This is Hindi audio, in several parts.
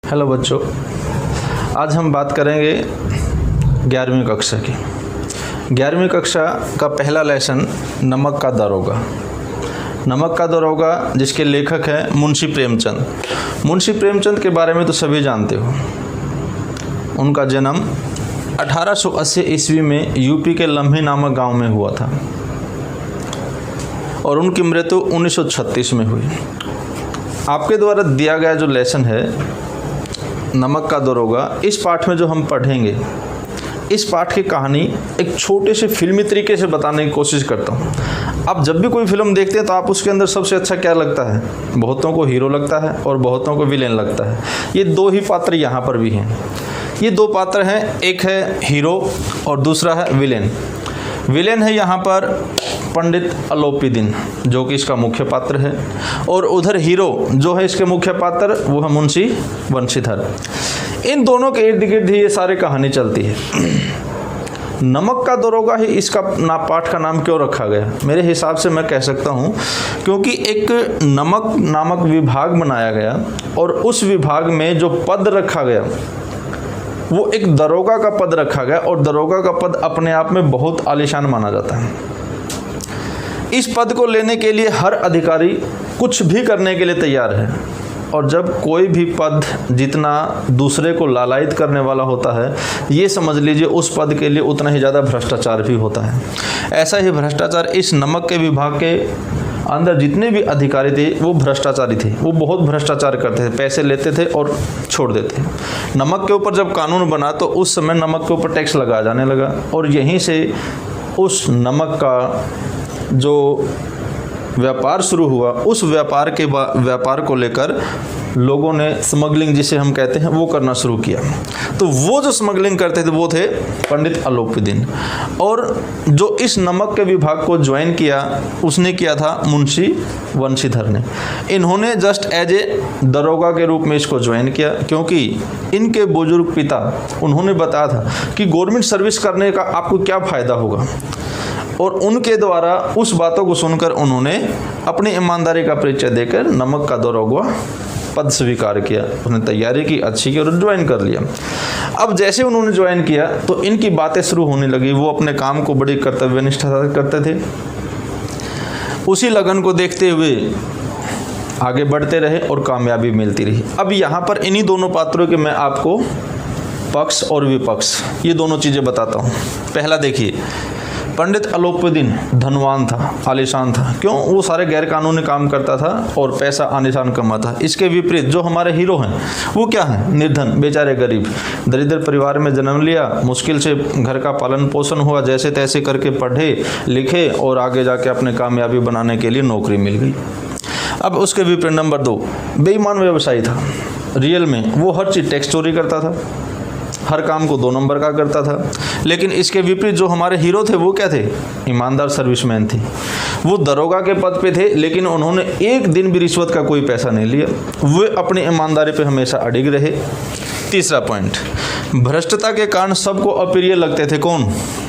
हेलो बच्चों, आज हम बात करेंगे 11वीं कक्षा की। 11वीं कक्षा का पहला लेसन नमक का दरोगा। नमक का दरोगा जिसके लेखक हैं मुंशी प्रेमचंद। मुंशी प्रेमचंद के बारे में तो सभी जानते हो। उनका जन्म 1880 ईस्वी में यूपी के लम्हे नामक गांव में हुआ था और उनकी मृत्यु 1936 में हुई। आपके द्वारा दिया गया जो लेसन है नमक का दरोगा, इस पाठ में जो हम पढ़ेंगे, इस पाठ की कहानी एक छोटे से फिल्मी तरीके से बताने की कोशिश करता हूँ। आप जब भी कोई फिल्म देखते हैं तो आप उसके अंदर सबसे अच्छा क्या लगता है? बहुतों को हीरो लगता है और बहुतों को विलेन लगता है। ये दो ही पात्र यहाँ पर भी हैं। ये दो पात्र हैं, एक है हीरो और दूसरा है विलेन। विलेन है यहाँ पर पंडित अलोपीदीन, जो कि इसका मुख्य पात्र है, और उधर हीरो जो है इसके मुख्य पात्र वो है मुंशी वंशीधर। इन दोनों के इर्द गिर्द ही ये सारी कहानी चलती है। नमक का दरोगा ही इसका पाठ का नाम क्यों रखा गया? मेरे हिसाब से मैं कह सकता हूँ क्योंकि एक नमक नामक विभाग बनाया गया और उस विभाग में जो पद रखा गया वो एक दरोगा का पद रखा गया, और दरोगा का पद अपने आप में बहुत आलीशान माना जाता है। इस पद को लेने के लिए हर अधिकारी कुछ भी करने के लिए तैयार है, और जब कोई भी पद जितना दूसरे को लालायित करने वाला होता है, ये समझ लीजिए उस पद के लिए उतना ही ज़्यादा भ्रष्टाचार भी होता है। ऐसा ही भ्रष्टाचार इस नमक के विभाग के अंदर जितने भी अधिकारी थे वो भ्रष्टाचारी थे। वो बहुत भ्रष्टाचार करते थे, पैसे लेते थे और छोड़ देते। नमक के ऊपर जब कानून बना तो उस समय नमक के ऊपर टैक्स लगाया जाने लगा, और यहीं से उस नमक का जो व्यापार शुरू हुआ, उस व्यापार को लेकर लोगों ने स्मगलिंग, जिसे हम कहते हैं, वो करना शुरू किया। तो वो जो स्मगलिंग करते थे वो थे पंडित अलोपीदीन, और जो इस नमक के विभाग को ज्वाइन किया उसने किया था मुंशी वंशीधर ने। इन्होंने जस्ट एज ए दरोगा के रूप में इसको ज्वाइन किया, क्योंकि इनके बुजुर्ग पिता उन्होंने बताया था कि गवर्नमेंट सर्विस करने का आपको क्या फ़ायदा होगा, और उनके द्वारा उस बातों को सुनकर उन्होंने अपनी ईमानदारी का परिचय देकर नमक का दरोगा पद स्वीकार किया। उन्होंने तैयारी की अच्छी की और ज्वाइन कर लिया। अब जैसे उन्होंने ज्वाइन किया तो इनकी बातें शुरू होने लगी। वो अपने काम को बड़ी कर्तव्यनिष्ठा से करते थे। उसी लगन को देखते हुए आगे बढ़ते रहे और कामयाबी मिलती रही। अब यहाँ पर इन्हीं दोनों पात्रों के मैं आपको पक्ष और विपक्ष ये दोनों चीज़ें बताता हूँ। पहला देखिए, पंडित अलोपीदीन धनवान था, आलीशान था। क्यों? वो सारे गैर कानूनी काम करता था और पैसा आलीशान कमाता। इसके विपरीत जो हमारे हीरो हैं वो क्या हैं? निर्धन, बेचारे गरीब, दरिद्र परिवार में जन्म लिया, मुश्किल से घर का पालन पोषण हुआ, जैसे तैसे करके पढ़े लिखे और आगे जाके अपने कामयाबी बनाने के लिए नौकरी मिल गई। अब उसके विपरीत नंबर 2, बेईमान व्यवसायी था। रियल में वो हर चीज़ टैक्स चोरी करता था, हर काम को 2 नंबर का करता था। लेकिन इसके विपरीत जो हमारे हीरो थे वो क्या थे? ईमानदार सर्विसमैन थे। वो दरोगा के पद पे थे, लेकिन उन्होंने एक दिन भी रिश्वत का कोई पैसा नहीं लिया। वे अपनी ईमानदारी पे हमेशा अडिग रहे। तीसरा पॉइंट, भ्रष्टता के कारण सबको अप्रिय लगते थे। कौन?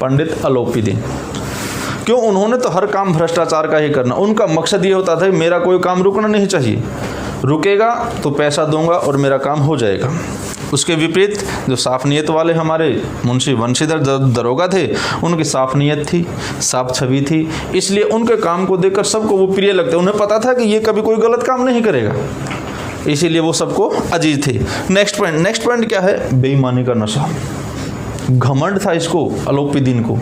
पंडित अलोपीदीन। क्यों? उन्होंने तो हर काम भ्रष्टाचार का ही करना। उनका मकसद ये होता था मेरा कोई काम रुकना नहीं चाहिए, रुकेगा तो पैसा दूंगा और मेरा काम हो जाएगा। उसके विपरीत जो साफ नीयत वाले हमारे मुंशी वंशीधर दरोगा थे, उनकी साफ नीयत थी, साफ छवि थी, इसलिए उनके काम को देखकर सबको वो प्रिय लगते। उन्हें पता था कि ये कभी कोई गलत काम नहीं करेगा, इसीलिए वो सबको अजीज थे। नेक्स्ट पॉइंट क्या है? बेईमानी का नशा। घमंड था इसको, अलोपीदीन को,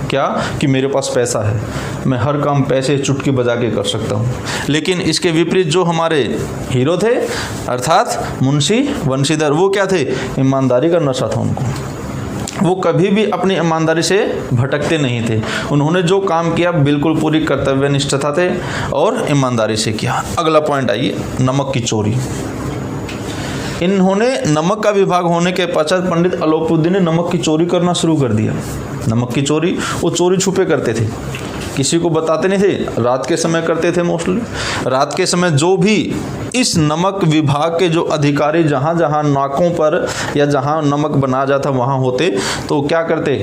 क्या कि मेरे पास पैसा है, मैं हर काम पैसे चुटकी बजा के कर सकता हूँ। लेकिन इसके विपरीत जो हमारे हीरो थे अर्थात मुंशी वंशीधर, वो क्या थे? ईमानदारी का नशा था उनको। वो कभी भी अपनी ईमानदारी से भटकते नहीं थे। उन्होंने जो काम किया बिल्कुल पूरी कर्तव्यनिष्ठता थे और ईमानदारी से किया। अगला पॉइंट आइए, नमक की चोरी। इन्होंने नमक का विभाग होने के पश्चात पंडित अलोपीदीन ने नमक की चोरी करना शुरू कर दिया। नमक की चोरी, वो चोरी छुपे करते थे, किसी को बताते नहीं थे, रात के समय करते थे मोस्टली। रात के समय जो भी इस नमक विभाग के जो अधिकारी जहाँ जहाँ नाकों पर या जहाँ नमक बनाया जाता वहाँ होते, तो क्या करते?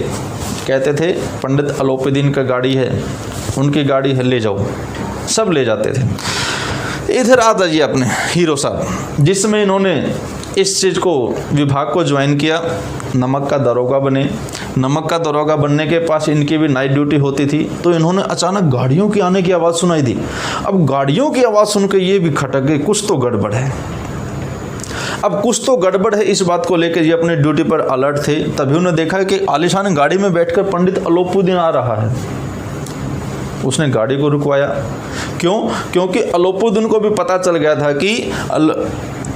कहते थे पंडित अलोपीदीन का गाड़ी है, उनकी गाड़ी है, ले जाओ। सब ले जाते थे। इधर आ जाइए अपने हीरो साहब, जिसमें इन्होंने इस चीज़ को विभाग को ज्वाइन किया, नमक का दरोगा बने। नमक का दरोगा बनने के पास इनकी भी नाइट ड्यूटी होती थी। तो इन्होंने अचानक गाड़ियों की आने की आवाज़ सुनाई दी। अब गाड़ियों की आवाज़ सुन के ये भी खटक गए, कुछ तो गड़बड़ है। अब कुछ तो गड़बड़ है, इस बात को लेकर ये अपने ड्यूटी पर अलर्ट थे। तभी उन्होंने देखा कि आलिशान गाड़ी में बैठकर पंडित अलोपुद्दीन आ रहा है। उसने गाड़ी को रुकवाया। क्यों? क्योंकि अलोपुद्दीन को भी पता चल गया था कि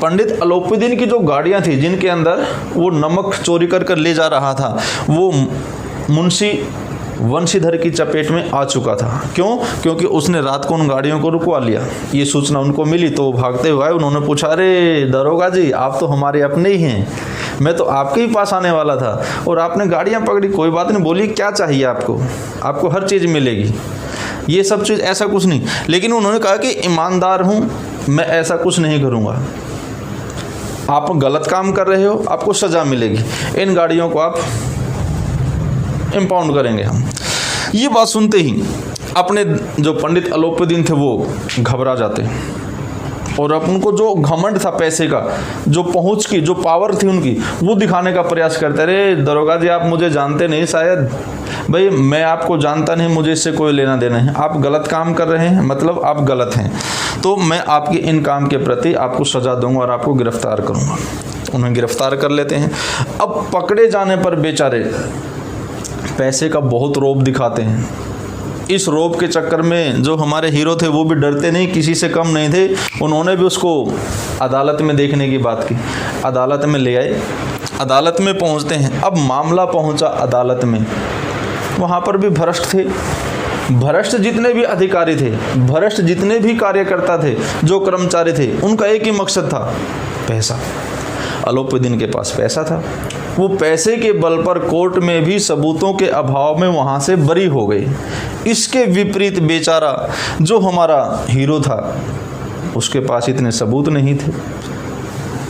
पंडित अलोपुद्दीन की जो गाड़ियां थी जिनके अंदर वो नमक चोरी कर ले जा रहा था, वो मुंशी वंशीधर की चपेट में आ चुका था। क्यों? क्योंकि उसने रात को उन गाड़ियों को रुकवा लिया। ये सूचना उनको मिली तो भागते हुए आए। उन्होंने पूछा, अरे दरोगा जी, आप तो हमारे अपने ही हैं, मैं तो आपके ही पास आने वाला था और आपने गाड़ियाँ पकड़ी। कोई बात नहीं, बोलिए क्या चाहिए आपको, आपको हर चीज़ मिलेगी। ये सब चीज़ ऐसा कुछ नहीं, लेकिन उन्होंने कहा कि ईमानदार हूँ, मैं ऐसा कुछ नहीं करूँगा। आप गलत काम कर रहे हो, आपको सज़ा मिलेगी, इन गाड़ियों को आप इम्पाउंड करेंगे हम। ये बात सुनते ही अपने जो पंडित अलोपुद्दीन थे वो घबरा जाते और अब उनको जो घमंड था पैसे का, जो पहुंच की, जो पावर थी उनकी, वो दिखाने का प्रयास करते। अरे दरोगा जी, आप मुझे जानते नहीं शायद। भाई मैं आपको जानता नहीं, मुझे इससे कोई लेना देना है। आप गलत काम कर रहे हैं, मतलब आप गलत हैं, तो मैं आपके इन काम के प्रति आपको सज़ा दूंगा और आपको गिरफ्तार करूंगा। उन्हें गिरफ्तार कर लेते हैं। अब पकड़े जाने पर बेचारे पैसे का बहुत रौब दिखाते हैं। इस रौब के चक्कर में जो हमारे हीरो थे वो भी डरते नहीं, किसी से कम नहीं थे। उन्होंने भी उसको अदालत में देखने की बात की। अदालत में ले आए, अदालत में पहुंचते हैं। अब मामला पहुंचा अदालत में, वहाँ पर भी भ्रष्ट थे। भ्रष्ट जितने भी अधिकारी थे, भ्रष्ट जितने भी कार्यकर्ता थे, जो कर्मचारी थे, उनका एक ही मकसद था, पैसा। अलोपुद्दीन के पास पैसा था। वो पैसे के बल पर कोर्ट में भी सबूतों के अभाव में वहाँ से बरी हो गई। इसके विपरीत बेचारा जो हमारा हीरो था, उसके पास इतने सबूत नहीं थे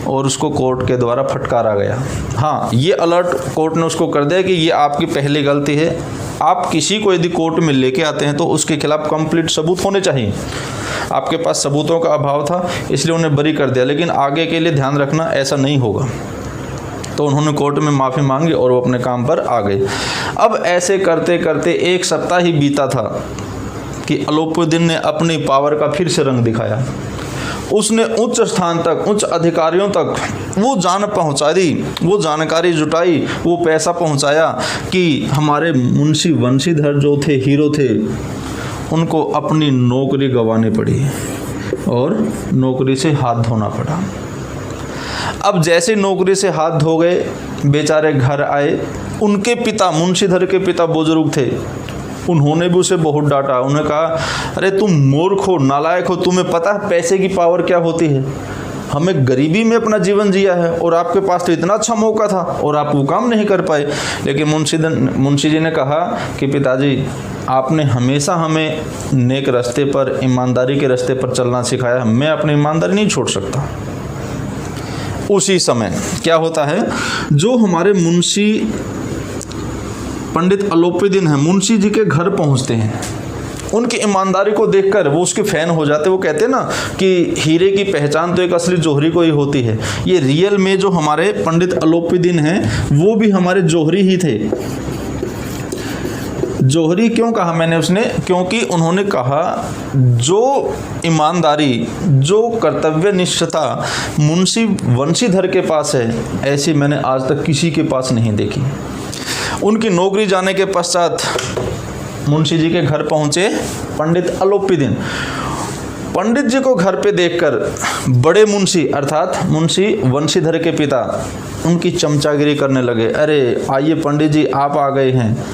और उसको कोर्ट के द्वारा फटकारा गया। हाँ, ये अलर्ट कोर्ट ने उसको कर दिया कि ये आपकी पहली गलती है। आप किसी को यदि कोर्ट में लेके आते हैं तो उसके खिलाफ कंप्लीट सबूत होने चाहिए। आपके पास सबूतों का अभाव था, इसलिए उन्हें बरी कर दिया, लेकिन आगे के लिए ध्यान रखना ऐसा नहीं होगा। तो उन्होंने कोर्ट में माफ़ी मांगी और वो अपने काम पर आ गए। अब ऐसे करते करते एक सप्ताह ही बीता था कि अलोपुद्दीन ने अपनी पावर का फिर से रंग दिखाया। उसने उच्च स्थान तक, उच्च अधिकारियों तक वो जान पहुंचा दी, वो जानकारी जुटाई, वो पैसा पहुंचाया कि हमारे मुंशी वंशीधर जो थे, हीरो थे, उनको अपनी नौकरी गंवानी पड़ी और नौकरी से हाथ धोना पड़ा। अब जैसे नौकरी से हाथ धो गए, बेचारे घर आए। उनके पिता, मुंशीधर के पिता बुजुर्ग थे, उन्होंने भी उसे बहुत डांटा। उन्होंने कहा, अरे तुम मूर्ख हो, नालायक हो, तुम्हें पता है पैसे की पावर क्या होती है? हमें गरीबी में अपना जीवन जिया है और आपके पास तो इतना अच्छा मौका था और आप वो काम नहीं कर पाए। लेकिन मुंशी जी ने कहा कि पिताजी, आपने हमेशा हमें नेक रास्ते पर, ईमानदारी के रास्ते पर चलना सिखाया, मैं अपनी ईमानदारी नहीं छोड़ सकता। उसी समय क्या होता है, जो हमारे मुंशी पंडित अलोपुद्दीन हैं, मुंशी जी के घर पहुंचते हैं। उनकी ईमानदारी को देखकर वो उसके फ़ैन हो जाते। वो कहते हैं ना कि हीरे की पहचान तो एक असली जौहरी को ही होती है। ये रियल में जो हमारे पंडित अलोपुद्दीन हैं वो भी हमारे जौहरी ही थे। जौहरी क्यों कहा मैंने उसने? क्योंकि उन्होंने कहा जो ईमानदारी, जो कर्तव्यनिष्ठता मुंशी वंशीधर के पास है, ऐसी मैंने आज तक किसी के पास नहीं देखी। उनकी नौकरी जाने के पश्चात मुंशी जी के घर पहुंचे पंडित अलोपुद्दीन। पंडित जी को घर पे देखकर बड़े मुंशी अर्थात मुंशी वंशीधर के पिता उनकी चमचागिरी करने लगे। अरे आइए पंडित जी, आप आ गए हैं,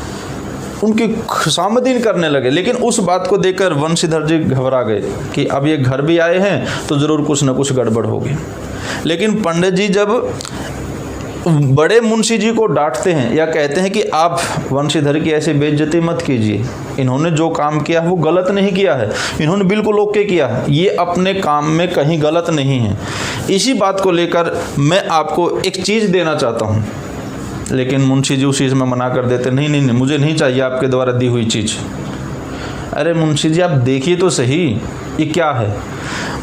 उनकी खुशामदीन करने लगे। लेकिन उस बात को देखकर वंशीधर जी घबरा गए कि अब ये घर भी आए हैं तो ज़रूर कुछ न कुछ गड़बड़ होगी। लेकिन पंडित जी जब बड़े मुंशी जी को डांटते हैं या कहते हैं कि आप वंशीधर की ऐसी बेइज्जती मत कीजिए, इन्होंने जो काम किया वो गलत नहीं किया है, इन्होंने बिल्कुल ओके किया है, ये अपने काम में कहीं गलत नहीं है। इसी बात को लेकर मैं आपको एक चीज़ देना चाहता हूँ। लेकिन मुंशी जी उस चीज़ में मना कर देते, नहीं नहीं नहीं, मुझे नहीं चाहिए आपके द्वारा दी हुई चीज़। अरे मुंशी जी, आप देखिए तो सही ये क्या है।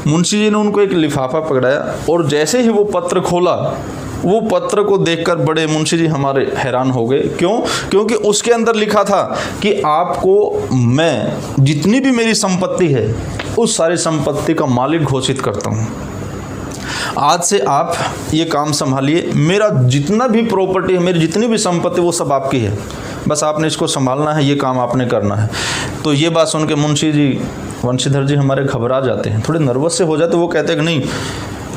मुंशी जी ने उनको एक लिफाफा पकड़ाया और जैसे ही वो पत्र खोला, वो पत्र को देखकर बड़े मुंशी जी हमारे हैरान हो गए। क्यों? क्योंकि उसके अंदर लिखा था कि आपको मैं जितनी भी मेरी संपत्ति है उस सारी संपत्ति का मालिक घोषित करता हूँ। आज से आप ये काम संभालिए, मेरा जितना भी प्रॉपर्टी है, मेरी जितनी भी संपत्ति, वो सब आपकी है, बस आपने इसको संभालना है, ये काम आपने करना है। तो ये बात सुन के मुंशी जी, वंशीधर जी हमारे घबरा जाते हैं, थोड़े नर्वस से हो जाते। वो कहते हैं कि नहीं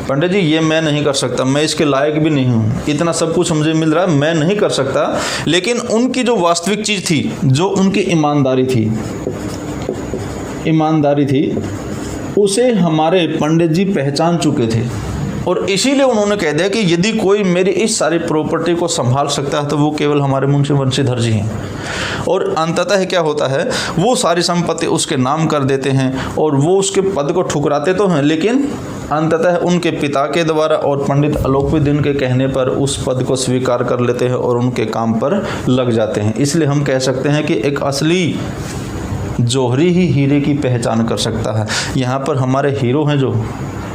पंडित जी, ये मैं नहीं कर सकता, मैं इसके लायक भी नहीं हूँ, इतना सब कुछ मुझे मिल रहा है, मैं नहीं कर सकता। लेकिन उनकी जो वास्तविक चीज़ थी, जो उनकी ईमानदारी थी, उसे हमारे पंडित जी पहचान चुके थे और इसीलिए उन्होंने कह दिया कि यदि कोई मेरी इस सारी प्रॉपर्टी को संभाल सकता है तो वो केवल हमारे मुंशी वंशीधर जी हैं। और अंततः क्या होता है, वो सारी संपत्ति उसके नाम कर देते हैं और वो उसके पद को ठुकराते तो हैं, लेकिन अंततः उनके पिता के द्वारा और पंडित अलोपीदीन के कहने पर उस पद को स्वीकार कर लेते हैं और उनके काम पर लग जाते हैं। इसलिए हम कह सकते हैं कि एक असली जौहरी ही हीरे की पहचान कर सकता है। यहाँ पर हमारे हीरो हैं जो,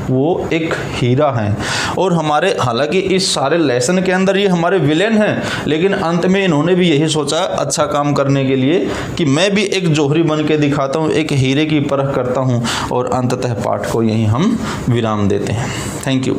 वो एक हीरा हैं। और हमारे, हालांकि इस सारे लेसन के अंदर ये हमारे विलेन हैं, लेकिन अंत में इन्होंने भी यही सोचा अच्छा काम करने के लिए कि मैं भी एक जौहरी बन के दिखाता हूँ, एक हीरे की परख करता हूँ। और अंततः पाठ को यहीं हम विराम देते हैं। Thank you.